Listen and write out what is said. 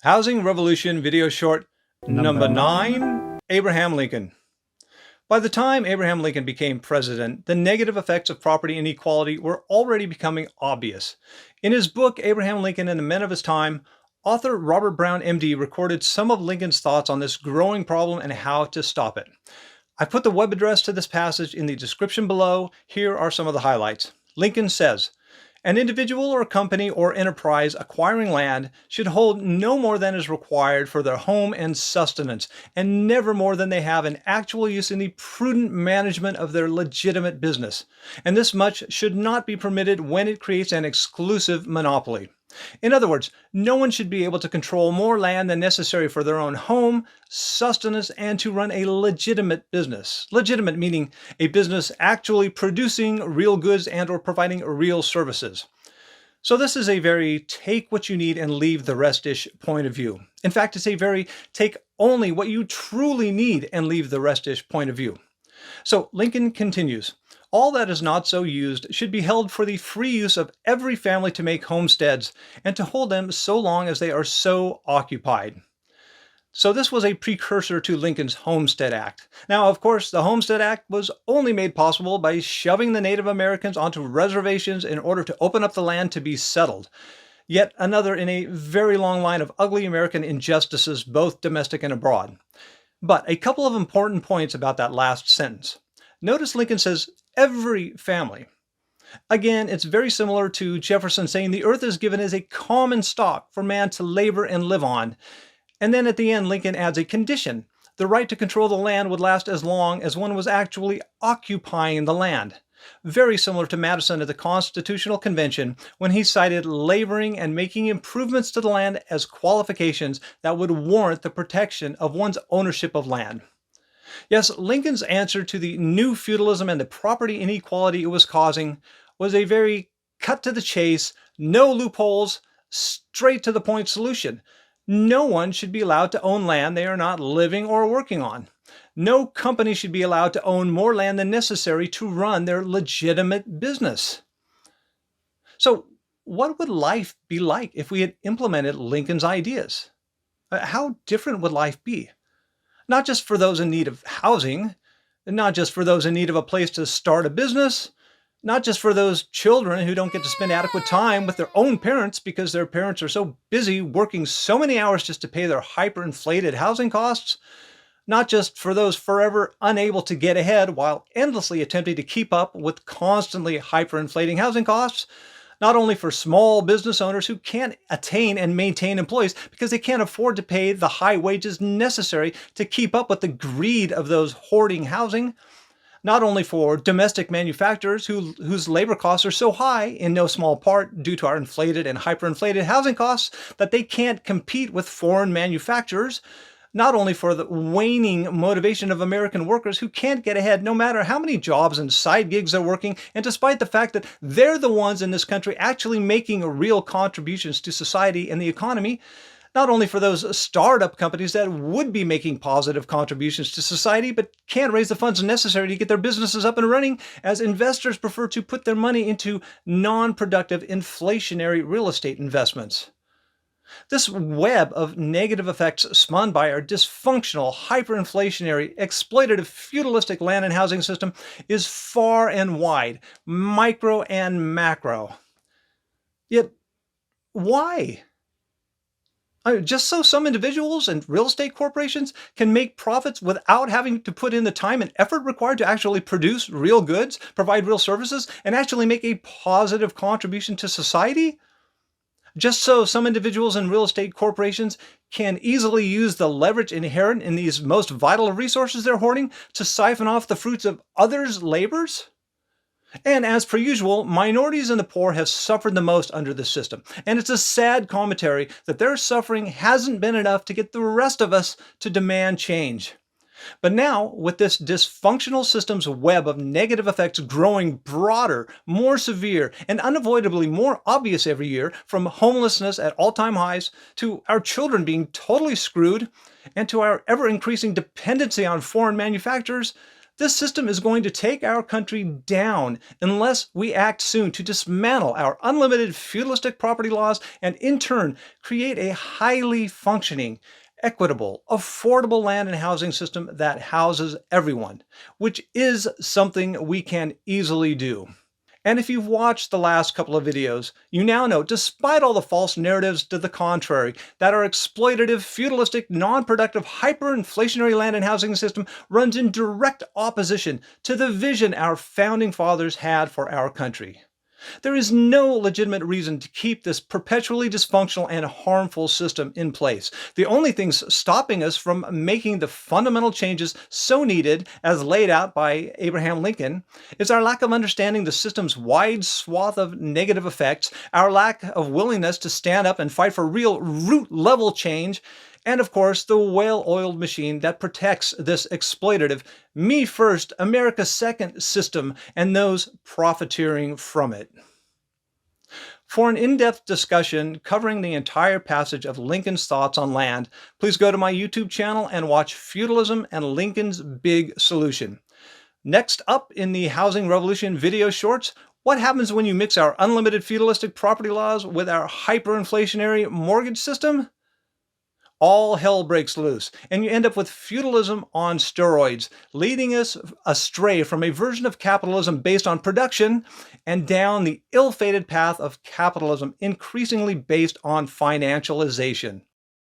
Housing Revolution video short number Nine. 9, Abraham Lincoln. By the time Abraham Lincoln became president, the negative effects of property inequality were already becoming obvious. In his book, Abraham Lincoln and the Men of His Time, author Robert Brown, MD, recorded some of Lincoln's thoughts on this growing problem and how to stop it. I've put the web address to this passage in the description below. Here are some of the highlights. Lincoln says, "An individual or company or enterprise acquiring land should hold no more than is required for their home and sustenance, and never more than they have in actual use in the prudent management of their legitimate business. And this much should not be permitted when it creates an exclusive monopoly." In other words, no one should be able to control more land than necessary for their own home, sustenance, and to run a legitimate business. Legitimate meaning a business actually producing real goods and or providing real services. So this is a very take what you need and leave the rest-ish point of view. In fact, it's a very take only what you truly need and leave the rest-ish point of view. So Lincoln continues, "All that is not so used should be held for the free use of every family to make homesteads, and to hold them so long as they are so occupied." So this was a precursor to Lincoln's Homestead Act. Now, of course, the Homestead Act was only made possible by shoving the Native Americans onto reservations in order to open up the land to be settled. Yet another in a very long line of ugly American injustices, both domestic and abroad. But a couple of important points about that last sentence. Notice Lincoln says, every family. Again, it's very similar to Jefferson saying the earth is given as a common stock for man to labor and live on. And then at the end, Lincoln adds a condition. The right to control the land would last as long as one was actually occupying the land. Very similar to Madison at the Constitutional Convention when he cited laboring and making improvements to the land as qualifications that would warrant the protection of one's ownership of land. Yes, Lincoln's answer to the new feudalism and the property inequality it was causing was a very cut to the chase, no loopholes, straight to the point solution. No one should be allowed to own land they are not living or working on. No company should be allowed to own more land than necessary to run their legitimate business. So what would life be like if we had implemented Lincoln's ideas? How different would life be? Not just for those in need of housing, not just for those in need of a place to start a business, not just for those children who don't get to spend adequate time with their own parents because their parents are so busy working so many hours just to pay their hyperinflated housing costs, not just for those forever unable to get ahead while endlessly attempting to keep up with constantly hyperinflating housing costs, not only for small business owners who can't attain and maintain employees because they can't afford to pay the high wages necessary to keep up with the greed of those hoarding housing, not only for domestic manufacturers whose labor costs are so high, in no small part due to our inflated and hyperinflated housing costs, that they can't compete with foreign manufacturers, not only for the waning motivation of American workers who can't get ahead no matter how many jobs and side gigs they're working, and despite the fact that they're the ones in this country actually making real contributions to society and the economy, not only for those startup companies that would be making positive contributions to society but can't raise the funds necessary to get their businesses up and running, as investors prefer to put their money into non-productive inflationary real estate investments. This web of negative effects spun by our dysfunctional, hyperinflationary, exploitative, feudalistic land and housing system is far and wide, micro and macro. Yet, why? Just so some individuals and real estate corporations can make profits without having to put in the time and effort required to actually produce real goods, provide real services, and actually make a positive contribution to society? Just so some individuals and real estate corporations can easily use the leverage inherent in these most vital resources they're hoarding to siphon off the fruits of others' labors? And as per usual, minorities and the poor have suffered the most under this system. And it's a sad commentary that their suffering hasn't been enough to get the rest of us to demand change. But now, with this dysfunctional system's web of negative effects growing broader, more severe, and unavoidably more obvious every year, from homelessness at all-time highs, to our children being totally screwed, and to our ever-increasing dependency on foreign manufacturers, This system is going to take our country down unless we act soon to dismantle our unlimited feudalistic property laws and in turn create a highly functioning, equitable, affordable land and housing system that houses everyone, which is something we can easily do. And if you've watched the last couple of videos, you now know, despite all the false narratives to the contrary, that our exploitative, feudalistic, non-productive, hyperinflationary land and housing system runs in direct opposition to the vision our founding fathers had for our country. There is no legitimate reason to keep this perpetually dysfunctional and harmful system in place. The only things stopping us from making the fundamental changes so needed, as laid out by Abraham Lincoln, is our lack of understanding the system's wide swath of negative effects, our lack of willingness to stand up and fight for real root-level change, and of course, the well-oiled machine that protects this exploitative, me first, America second system and those profiteering from it. For an in-depth discussion covering the entire passage of Lincoln's thoughts on land, please go to my YouTube channel and watch Feudalism and Lincoln's Big Solution. Next up in the Housing Revolution video shorts, what happens when you mix our unlimited feudalistic property laws with our hyperinflationary mortgage system? All hell breaks loose, and you end up with feudalism on steroids, leading us astray from a version of capitalism based on production and down the ill-fated path of capitalism increasingly based on financialization.